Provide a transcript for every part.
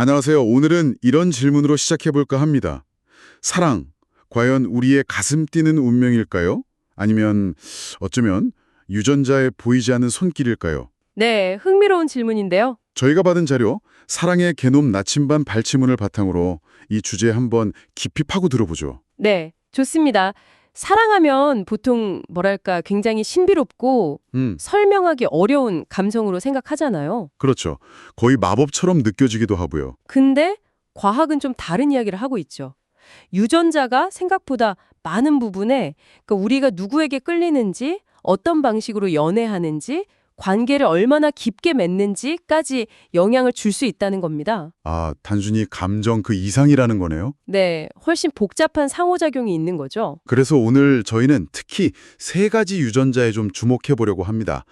안녕하세요. 오늘은 이런 질문으로 시작해볼까 합니다. 사랑, 과연 우리의 가슴 뛰는 운명일까요? 아니면 어쩌면 유전자에 보이지 않는 손길일까요? 네, 흥미로운 질문인데요. 저희가 받은 자료, 사랑의 게놈 나침반 발치문을 바탕으로 이 주제에 한번 깊이 파고 들어보죠. 네, 좋습니다. 사랑하면 보통 뭐랄까 굉장히 신비롭고 설명하기 어려운 감성으로 생각하잖아요. 그렇죠. 거의 마법처럼 느껴지기도 하고요. 근데 과학은 좀 다른 이야기를 하고 있죠. 유전자가 생각보다 많은 부분에 그러니까 우리가 누구에게 끌리는지, 어떤 방식으로 연애하는지, 관계를 얼마나 깊게 맺는지까지 영향을 줄 수 있다는 겁니다. 아, 단순히 감정 그 이상이라는 거네요. 네, 훨씬 복잡한 상호작용이 있는 거죠. 그래서 오늘 저희는 특히 세 가지 유전자에 좀 주목해 보려고 합니다.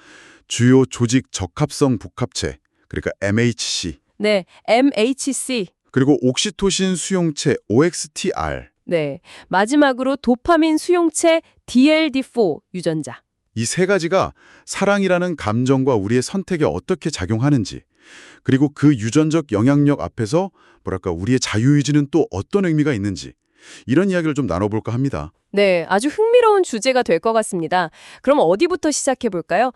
주요 조직 적합성 복합체, 그러니까 MHC, 네, MHC. 그리고 옥시토신 수용체 OXTR. 네, 마지막으로 도파민 수용체 DLD4 유전자. 이 세 가지가 사랑이라는 감정과 우리의 선택에 어떻게 작용하는지, 그리고 그 유전적 영향력 앞에서 뭐랄까 우리의 자유의지는 또 어떤 의미가 있는지, 이런 이야기를 좀 나눠볼까 합니다. 네, 아주 흥미로운 주제가 될 것 같습니다. 그럼 어디부터 시작해 볼까요?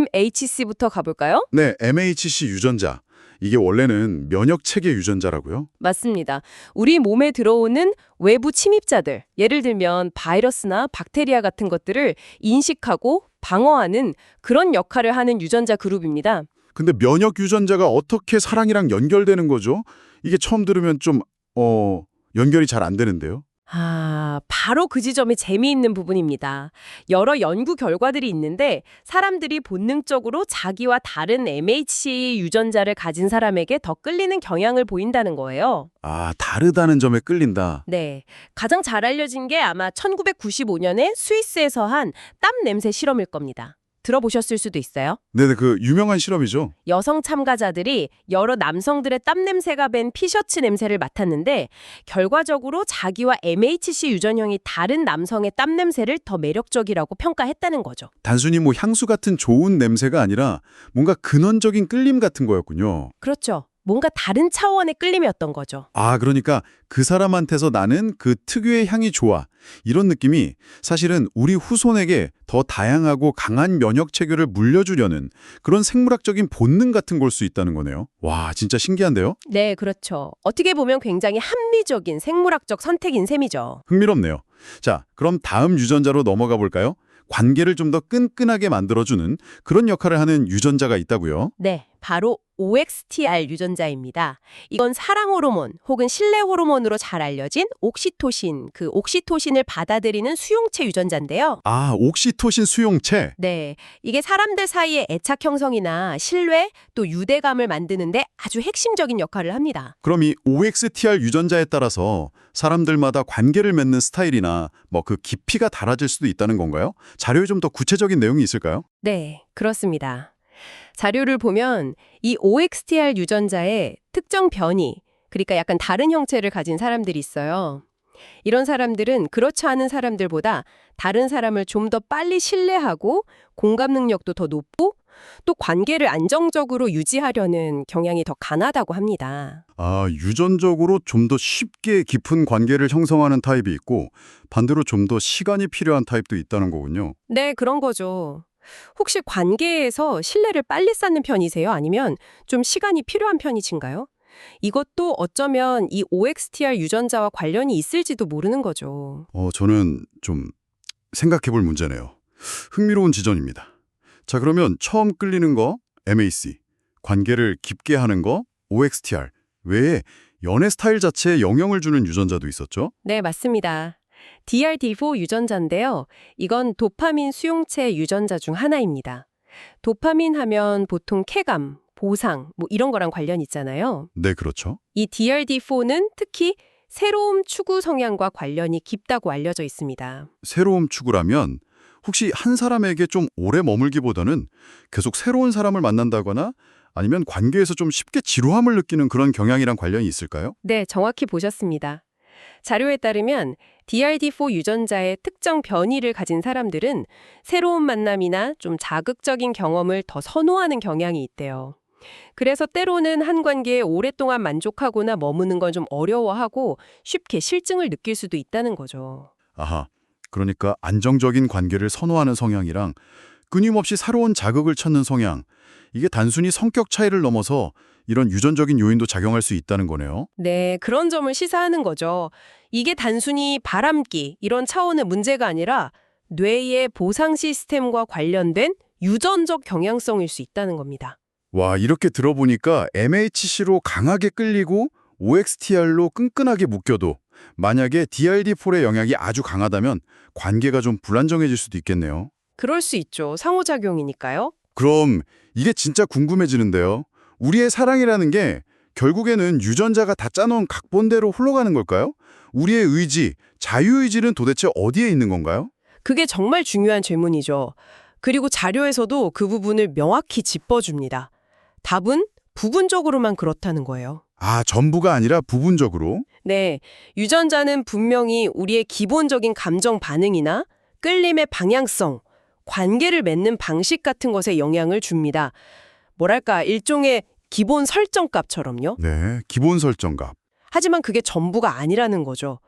MHC부터 가볼까요? 네, MHC 유전자. 이게 원래는 면역체계 유전자라고요. 맞습니다. 우리 몸에 들어오는 외부 침입자들, 예를 들면 바이러스나 박테리아 같은 것들을 인식하고 방어하는 그런 역할을 하는 유전자 그룹입니다. 근데 면역 유전자가 어떻게 사랑이랑 연결되는 거죠? 이게 처음 들으면 좀, 연결이 잘 안 되는데요. 바로 그 지점이 재미있는 부분입니다. 여러 연구 결과들이 있는데 사람들이 본능적으로 자기와 다른 MHC 유전자를 가진 사람에게 더 끌리는 경향을 보인다는 거예요. 아, 다르다는 점에 끌린다. 네. 가장 잘 알려진 게 아마 1995년에 스위스에서 한 땀 냄새 실험일 겁니다. 들어보셨을 수도 있어요. 네네, 그 유명한 실험이죠. 여성 참가자들이 여러 남성들의 땀 냄새가 밴 피셔츠 냄새를 맡았는데 결과적으로 자기와 MHC 유전형이 다른 남성의 땀 냄새를 더 매력적이라고 평가했다는 거죠. 단순히 뭐 향수 같은 좋은 냄새가 아니라 뭔가 근원적인 끌림 같은 거였군요. 그렇죠. 뭔가 다른 차원의 끌림이었던 거죠. 아, 그러니까 그 사람한테서 나는 그 특유의 향이 좋아. 이런 느낌이 사실은 우리 후손에게 더 다양하고 강한 면역 체계를 물려주려는 그런 생물학적인 본능 같은 걸 수 있다는 거네요. 와, 진짜 신기한데요? 네, 그렇죠. 어떻게 보면 굉장히 합리적인 생물학적 선택인 셈이죠. 흥미롭네요. 자, 그럼 다음 유전자로 넘어가 볼까요? 관계를 좀 더 끈끈하게 만들어주는 그런 역할을 하는 유전자가 있다고요? 네, 바로 OXTR 유전자입니다. 이건 사랑 호르몬 혹은 신뢰 호르몬으로 잘 알려진 옥시토신, 그 옥시토신을 받아들이는 수용체 유전자인데요. 아, 옥시토신 수용체. 네, 이게 사람들 사이의 애착 형성이나 신뢰 또 유대감을 만드는데 아주 핵심적인 역할을 합니다. 그럼 이 OXTR 유전자에 따라서 사람들마다 관계를 맺는 스타일이나 뭐 그 깊이가 달라질 수도 있다는 건가요? 자료에 좀 더 구체적인 내용이 있을까요? 네, 그렇습니다. 자료를 보면 이 OXTR 유전자의 특정 변이, 그러니까 약간 다른 형체를 가진 사람들이 있어요. 이런 사람들은 그렇지 않은 사람들보다 다른 사람을 좀 더 빨리 신뢰하고 공감 능력도 더 높고 또 관계를 안정적으로 유지하려는 경향이 더 강하다고 합니다. 아, 유전적으로 좀 더 쉽게 깊은 관계를 형성하는 타입이 있고 반대로 좀 더 시간이 필요한 타입도 있다는 거군요. 네, 그런 거죠. 혹시 관계에서 신뢰를 빨리 쌓는 편이세요? 아니면 좀 시간이 필요한 편이신가요? 이것도 어쩌면 이 OXTR 유전자와 관련이 있을지도 모르는 거죠. 저는 좀 생각해 볼 문제네요. 흥미로운 지점입니다. 자, 그러면 처음 끌리는 거 MAC, 관계를 깊게 하는 거 OXTR 외에 연애 스타일 자체에 영향을 주는 유전자도 있었죠? 네, 맞습니다. DRD4 유전자인데요. 이건 도파민 수용체 유전자 중 하나입니다. 도파민 하면 보통 쾌감, 보상, 뭐 이런 거랑 관련 있잖아요. 네, 그렇죠. 이 DRD4는 특히 새로움 추구 성향과 관련이 깊다고 알려져 있습니다. 새로움 추구라면 혹시 한 사람에게 좀 오래 머물기보다는 계속 새로운 사람을 만난다거나 아니면 관계에서 좀 쉽게 지루함을 느끼는 그런 경향이랑 관련이 있을까요? 네, 정확히 보셨습니다. 자료에 따르면 DRD4 유전자의 특정 변이를 가진 사람들은 새로운 만남이나 좀 자극적인 경험을 더 선호하는 경향이 있대요. 그래서 때로는 한 관계에 오랫동안 만족하거나 머무는 건 좀 어려워하고 쉽게 실증을 느낄 수도 있다는 거죠. 아하, 그러니까 안정적인 관계를 선호하는 성향이랑 끊임없이 새로운 자극을 찾는 성향, 이게 단순히 성격 차이를 넘어서 이런 유전적인 요인도 작용할 수 있다는 거네요. 네, 그런 점을 시사하는 거죠. 이게 단순히 바람기, 이런 차원의 문제가 아니라 뇌의 보상 시스템과 관련된 유전적 경향성일 수 있다는 겁니다. 와, 이렇게 들어보니까 MHC로 강하게 끌리고 OXTR로 끈끈하게 묶여도 만약에 DRD4의 영향이 아주 강하다면 관계가 좀 불안정해질 수도 있겠네요. 그럴 수 있죠. 상호작용이니까요. 그럼 이게 진짜 궁금해지는데요. 우리의 사랑이라는 게 결국에는 유전자가 다 짜놓은 각본대로 흘러가는 걸까요? 우리의 의지, 자유의지는 도대체 어디에 있는 건가요? 그게 정말 중요한 질문이죠. 그리고 자료에서도 그 부분을 명확히 짚어줍니다. 답은 부분적으로만 그렇다는 거예요. 아, 전부가 아니라 부분적으로? 네, 유전자는 분명히 우리의 기본적인 감정 반응이나 끌림의 방향성, 관계를 맺는 방식 같은 것에 영향을 줍니다. 뭐랄까, 일종의 기본 설정값처럼요. 네, 기본 설정값. 하지만 그게 전부가 아니라는 거죠.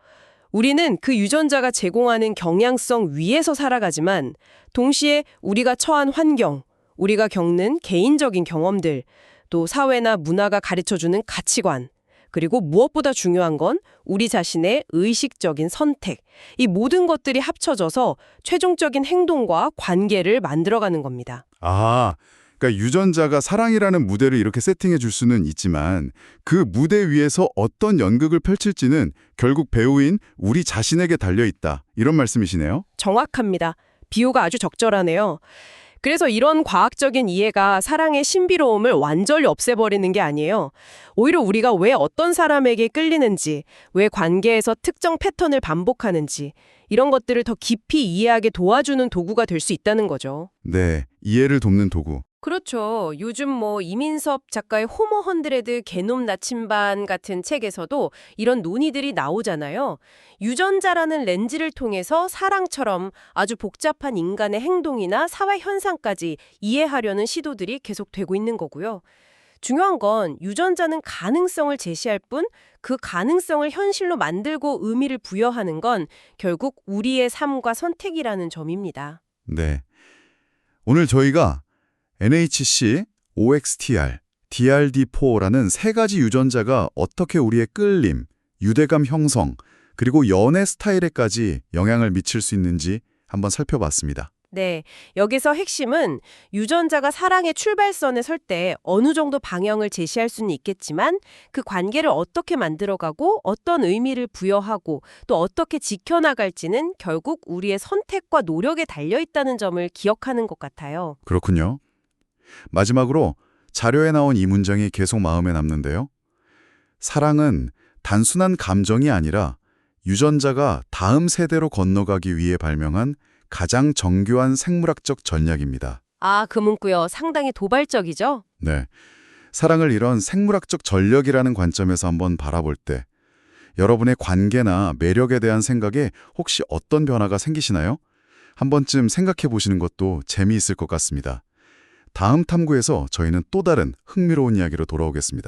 우리는 그 유전자가 제공하는 경향성 위에서 살아가지만 동시에 우리가 처한 환경, 우리가 겪는 개인적인 경험들, 또 사회나 문화가 가르쳐주는 가치관, 그리고 무엇보다 중요한 건 우리 자신의 의식적인 선택, 이 모든 것들이 합쳐져서 최종적인 행동과 관계를 만들어가는 겁니다. 아, 그러니까 유전자가 사랑이라는 무대를 이렇게 세팅해 줄 수는 있지만 그 무대 위에서 어떤 연극을 펼칠지는 결국 배우인 우리 자신에게 달려있다. 이런 말씀이시네요. 정확합니다. 비유가 아주 적절하네요. 그래서 이런 과학적인 이해가 사랑의 신비로움을 완전히 없애버리는 게 아니에요. 오히려 우리가 왜 어떤 사람에게 끌리는지, 왜 관계에서 특정 패턴을 반복하는지 이런 것들을 더 깊이 이해하게 도와주는 도구가 될 수 있다는 거죠. 네, 이해를 돕는 도구. 그렇죠. 요즘 이민섭 작가의 호모 헌드레드 게놈 나침반 같은 책에서도 이런 논의들이 나오잖아요. 유전자라는 렌즈를 통해서 사랑처럼 아주 복잡한 인간의 행동이나 사회 현상까지 이해하려는 시도들이 계속되고 있는 거고요. 중요한 건 유전자는 가능성을 제시할 뿐 그 가능성을 현실로 만들고 의미를 부여하는 건 결국 우리의 삶과 선택이라는 점입니다. 네. 오늘 저희가 NHC, OXTR, DRD4라는 세 가지 유전자가 어떻게 우리의 끌림, 유대감 형성, 그리고 연애 스타일에까지 영향을 미칠 수 있는지 한번 살펴봤습니다. 네, 여기서 핵심은 유전자가 사랑의 출발선에 설 때 어느 정도 방향을 제시할 수는 있겠지만 그 관계를 어떻게 만들어가고 어떤 의미를 부여하고 또 어떻게 지켜나갈지는 결국 우리의 선택과 노력에 달려있다는 점을 기억하는 것 같아요. 그렇군요. 마지막으로 자료에 나온 이 문장이 계속 마음에 남는데요. 사랑은 단순한 감정이 아니라 유전자가 다음 세대로 건너가기 위해 발명한 가장 정교한 생물학적 전략입니다. 아, 그 문구요. 상당히 도발적이죠? 네. 사랑을 이런 생물학적 전력이라는 관점에서 한번 바라볼 때 여러분의 관계나 매력에 대한 생각에 혹시 어떤 변화가 생기시나요? 한 번쯤 생각해 보시는 것도 재미있을 것 같습니다. 다음 탐구에서 저희는 또 다른 흥미로운 이야기로 돌아오겠습니다.